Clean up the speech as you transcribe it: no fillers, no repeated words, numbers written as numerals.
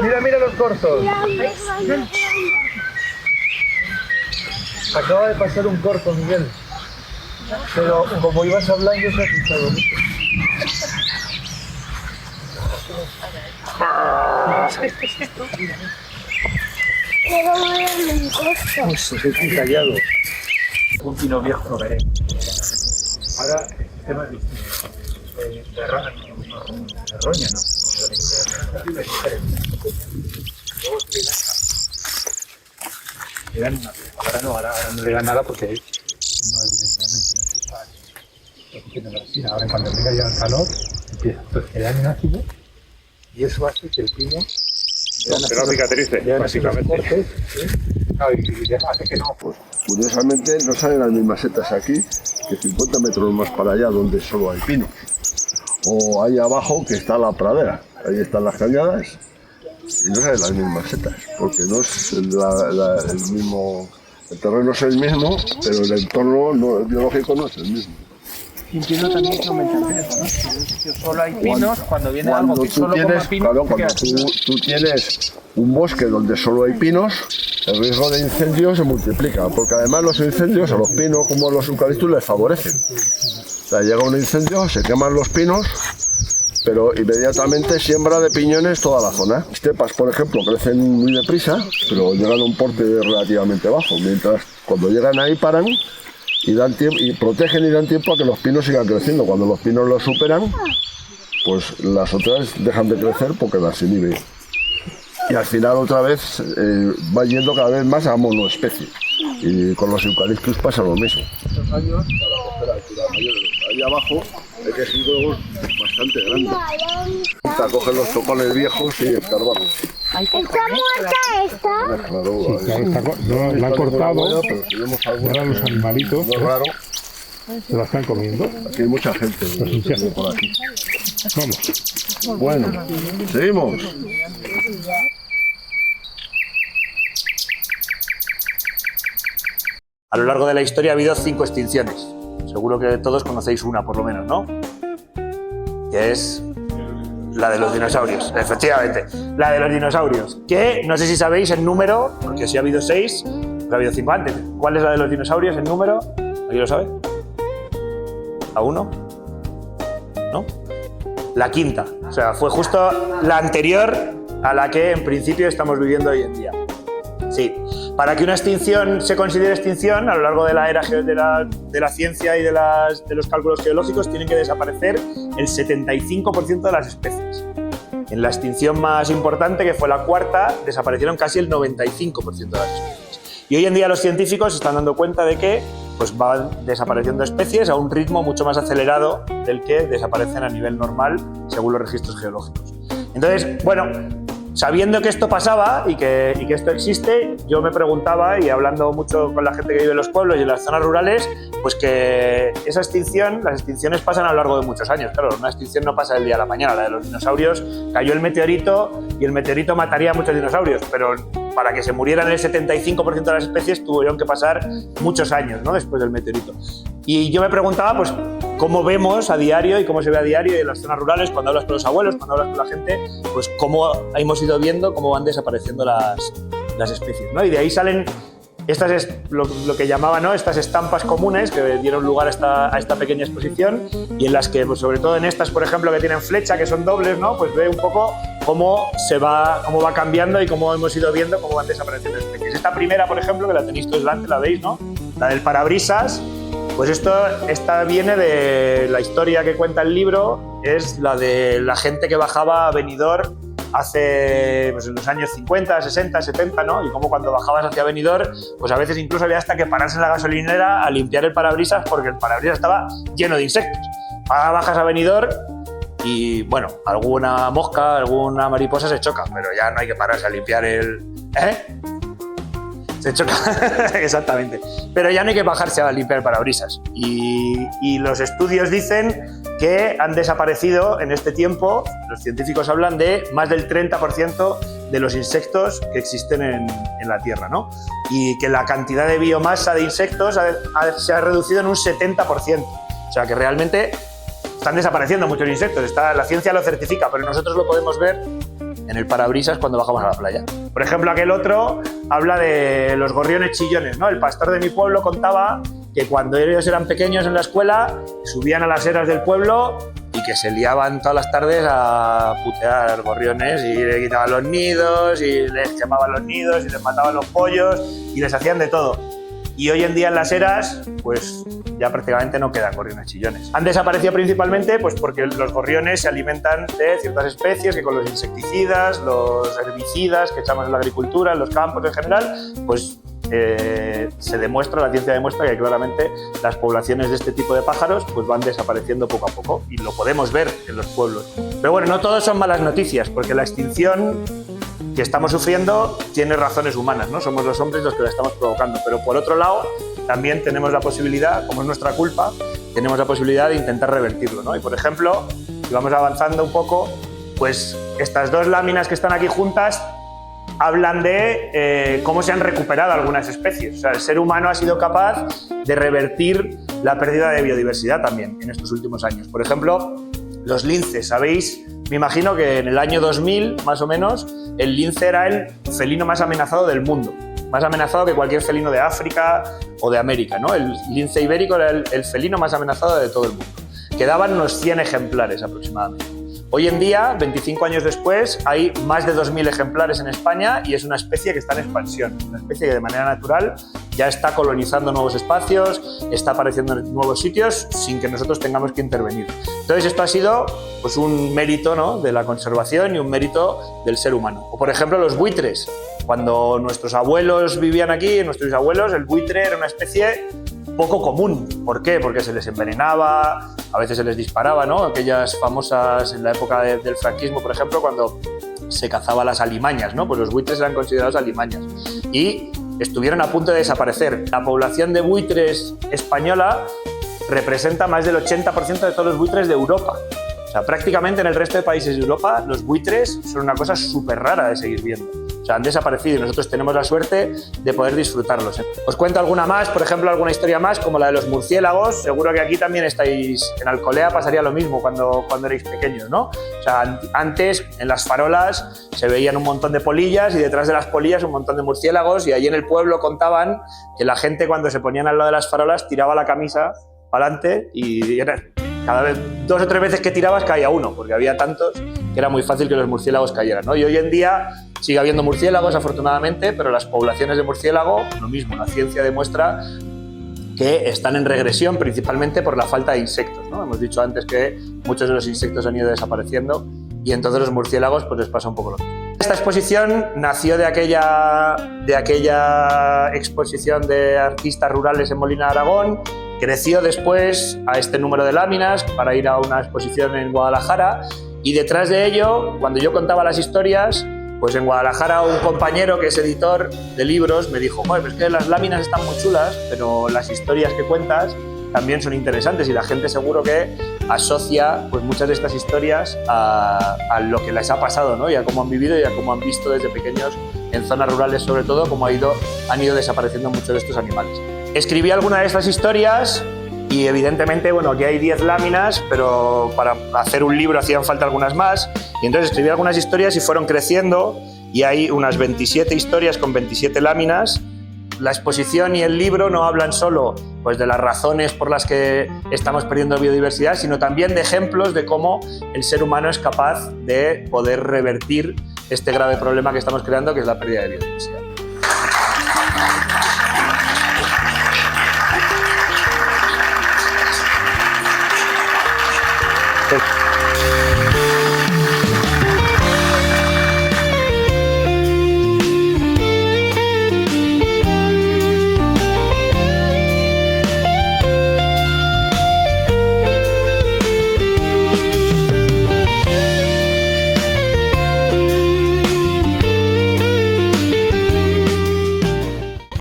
Mira, mira los corzos. Acaba de pasar un corzo, Miguel. Pero como ibas hablando, se ha asustado mucho. Pues es callado. Un pino viejo no veré. Ahora el sistema es distinto. De roña, ¿no? Le dan una. Ahora no le dan nada porque no evidentemente ahora cuando llega ya el calor, empieza. Entonces le dan un ácido y eso hace que el pino que no cicatrice, básicamente. Cortes, ¿sí? Claro, y hace que no. Pues, curiosamente no salen las mismas setas aquí que 50 metros más para allá donde solo hay pinos. O ahí abajo que está la pradera, ahí están las cañadas y no salen las mismas setas, porque no es el mismo, el terreno es el mismo, pero el entorno biológico no es el mismo. Entiendo también que aumenta el riesgo, ¿no? Si en un sitio solo hay pinos, cuando viene algo que solo coma pinos, claro, cuando tú tienes un bosque donde solo hay pinos, el riesgo de incendio se multiplica, porque además los incendios a los pinos como a los eucaliptos les favorecen. O sea, llega un incendio, se queman los pinos, pero inmediatamente siembra de piñones toda la zona. Estepas, por ejemplo, crecen muy deprisa, pero llegan a un porte relativamente bajo, mientras cuando llegan ahí paran y dan tiempo, y protegen y dan tiempo a que los pinos sigan creciendo. Cuando los pinos los superan, pues las otras dejan de crecer porque las inhiben. Y al final otra vez va yendo cada vez más a monoespecie. Y con los eucaliptus pasa lo mismo. Estos años, para coger altura mayor, ahí abajo hay que seguir huevos bastante grandes. Hasta coger los tocones viejos y escarbarlos. ¿Está muerta esta? Claro, sí, claro, no, la han cortado, ahora los animalitos se la están comiendo. Aquí hay mucha gente por aquí. Vamos. Bueno, seguimos. A lo largo de la historia ha habido 5 extinciones. Seguro que todos conocéis una, por lo menos, ¿no? Que es la de los dinosaurios, efectivamente. La de los dinosaurios. Que no sé si sabéis el número, porque si ha habido 6, pues ha habido 5 antes. ¿Cuál es la de los dinosaurios, el número? ¿Alguien lo sabe? ¿A uno? ¿No? La quinta. O sea, fue justo la anterior a la que en principio estamos viviendo hoy en día. Sí. Para que una extinción se considere extinción, a lo largo de la era de la ciencia y de los cálculos geológicos, tienen que desaparecer el 75% de las especies. En la extinción más importante, que fue la cuarta, desaparecieron casi el 95% de las especies. Y hoy en día los científicos se están dando cuenta de que pues, van desapareciendo especies a un ritmo mucho más acelerado del que desaparecen a nivel normal, según los registros geológicos. Entonces, bueno, sabiendo que esto pasaba y que esto existe, yo me preguntaba, y hablando mucho con la gente que vive en los pueblos y en las zonas rurales, pues que esa extinción, las extinciones pasan a lo largo de muchos años. Claro, una extinción no pasa del día a la mañana. La de los dinosaurios, cayó el meteorito y el meteorito mataría a muchos dinosaurios, pero para que se murieran el 75% de las especies tuvieron que pasar muchos años, ¿no?, después del meteorito. Y yo me preguntaba, pues, cómo vemos a diario y cómo se ve a diario en las zonas rurales, cuando hablas con los abuelos, cuando hablas con la gente, pues cómo hemos ido viendo cómo van desapareciendo las especies, ¿no? Y de ahí salen estas, lo que llamaban, ¿no?, estas estampas comunes que dieron lugar a esta pequeña exposición, y en las que, pues, sobre todo en estas, por ejemplo, que tienen flecha, que son dobles, ¿no?, pues ve un poco cómo va cambiando y cómo hemos ido viendo cómo van desapareciendo especies. Esta primera, por ejemplo, que la tenéis todos delante, la veis, ¿no?, la del parabrisas. Pues esta viene de la historia que cuenta el libro, es la de la gente que bajaba a Benidorm hace, pues, en los años 50, 60, 70, ¿no? Y como cuando bajabas hacia Benidorm, pues a veces incluso había hasta que pararse en la gasolinera a limpiar el parabrisas porque el parabrisas estaba lleno de insectos. Ahora bajas a Benidorm y, bueno, alguna mosca, alguna mariposa se choca, pero ya no hay que pararse a limpiar el... Se choca, exactamente. Pero ya no hay que bajarse a limpiar parabrisas. Y los estudios dicen que han desaparecido en este tiempo, los científicos hablan de más del 30% de los insectos que existen en la Tierra, ¿no? Y que la cantidad de biomasa de insectos se ha reducido en un 70%. O sea que realmente están desapareciendo muchos insectos. La ciencia lo certifica, pero nosotros lo podemos ver en el parabrisas cuando bajamos a la playa. Por ejemplo, aquel otro habla de los gorriones chillones, ¿no? El pastor de mi pueblo contaba que cuando ellos eran pequeños en la escuela subían a las eras del pueblo y que se liaban todas las tardes a putear gorriones y le quitaban los nidos y les quemaban los nidos y les mataban los pollos y les hacían de todo. Y hoy en día en las eras, pues ya prácticamente no quedan gorriones chillones. Han desaparecido principalmente pues porque los gorriones se alimentan de ciertas especies que con los insecticidas, los herbicidas que echamos en la agricultura, en los campos en general, pues se demuestra, la ciencia demuestra que claramente las poblaciones de este tipo de pájaros pues van desapareciendo poco a poco y lo podemos ver en los pueblos. Pero bueno, no todo son malas noticias porque la extinción que estamos sufriendo tiene razones humanas, ¿no? Somos los hombres los que la estamos provocando, pero por otro lado también tenemos la posibilidad, como es nuestra culpa, tenemos la posibilidad de intentar revertirlo, ¿no? Y por ejemplo, si vamos avanzando un poco, pues estas dos láminas que están aquí juntas hablan de cómo se han recuperado algunas especies. O sea, el ser humano ha sido capaz de revertir la pérdida de biodiversidad también en estos últimos años. Por ejemplo, los linces, ¿sabéis? Me imagino que en el año 2000, más o menos, el lince era el felino más amenazado del mundo. Más amenazado que cualquier felino de África o de América, ¿no? El lince ibérico era el felino más amenazado de todo el mundo. Quedaban unos 100 ejemplares aproximadamente. Hoy en día, 25 años después, hay más de 2.000 ejemplares en España y es una especie que está en expansión, una especie que de manera natural ya está colonizando nuevos espacios, está apareciendo en nuevos sitios sin que nosotros tengamos que intervenir. Entonces esto ha sido pues, un mérito, ¿no?, de la conservación y un mérito del ser humano. O por ejemplo los buitres. Cuando nuestros abuelos vivían aquí, nuestros bisabuelos, el buitre era una especie poco común. ¿Por qué? Porque se les envenenaba, a veces se les disparaba, ¿no? Aquellas famosas en la época del franquismo, por ejemplo, cuando se cazaba las alimañas, ¿no? Pues los buitres eran considerados alimañas y estuvieron a punto de desaparecer. La población de buitres española representa más del 80% de todos los buitres de Europa. O sea, prácticamente en el resto de países de Europa los buitres son una cosa súper rara de seguir viendo. O sea, han desaparecido y nosotros tenemos la suerte de poder disfrutarlos. Os cuento alguna más, por ejemplo, alguna historia más, como la de los murciélagos. Seguro que aquí también estáis, en Alcolea pasaría lo mismo cuando erais pequeños, ¿no? O sea, antes en las farolas se veían un montón de polillas y detrás de las polillas un montón de murciélagos y allí en el pueblo contaban que la gente cuando se ponían al lado de las farolas tiraba la camisa para adelante y cada vez 2 o 3 veces que tirabas caía uno, porque había tantos que era muy fácil que los murciélagos cayeran, ¿no? Y hoy en día sigue habiendo murciélagos, afortunadamente, pero las poblaciones de murciélago, lo mismo, la ciencia demuestra que están en regresión principalmente por la falta de insectos, ¿no? Hemos dicho antes que muchos de los insectos han ido desapareciendo y entonces los murciélagos pues les pasa un poco lo mismo. Esta exposición nació de aquella exposición de artistas rurales en Molina de Aragón, creció después a este número de láminas para ir a una exposición en Guadalajara y detrás de ello, cuando yo contaba las historias, pues en Guadalajara un compañero que es editor de libros me dijo: "Joder, pues es que las láminas están muy chulas, pero las historias que cuentas también son interesantes", y la gente seguro que asocia pues muchas de estas historias a lo que les ha pasado, ¿no? Y a cómo han vivido y a cómo han visto desde pequeños en zonas rurales, sobre todo, cómo han ido desapareciendo muchos de estos animales. Escribí alguna de estas historias y evidentemente, bueno, aquí hay 10 láminas, pero para hacer un libro hacían falta algunas más. Y entonces escribí algunas historias y fueron creciendo y hay unas 27 historias con 27 láminas. La exposición y el libro no hablan solo pues, de las razones por las que estamos perdiendo biodiversidad, sino también de ejemplos de cómo el ser humano es capaz de poder revertir este grave problema que estamos creando, que es la pérdida de biodiversidad.